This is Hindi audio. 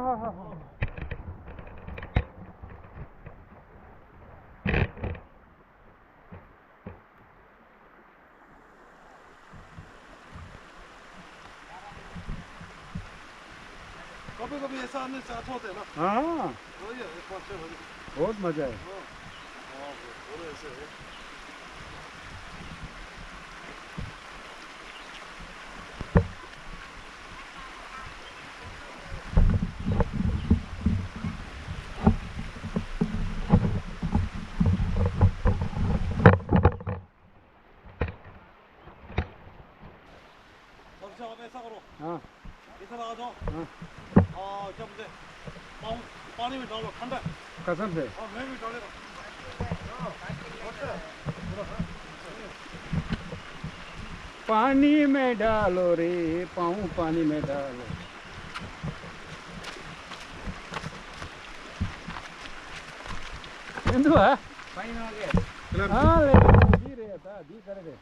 हाँ हाँ हाँ। कभी कभी ऐसा आने साथ होते हैं ना। हाँ वही है, एक बार से बहुत मजा है। हाँ पूरे ऐसे है। सबसे आप ऐसा करो, हाँ इधर आ जाओ। हाँ हाँ जब से पानी में डालो ठंडा है। कसम से। हाँ मैं भी डालेगा। पानी में डालो रे पाँव पानी में डालो। इंदु है? हाँ लेकिन जी रहे था जी कर रहे।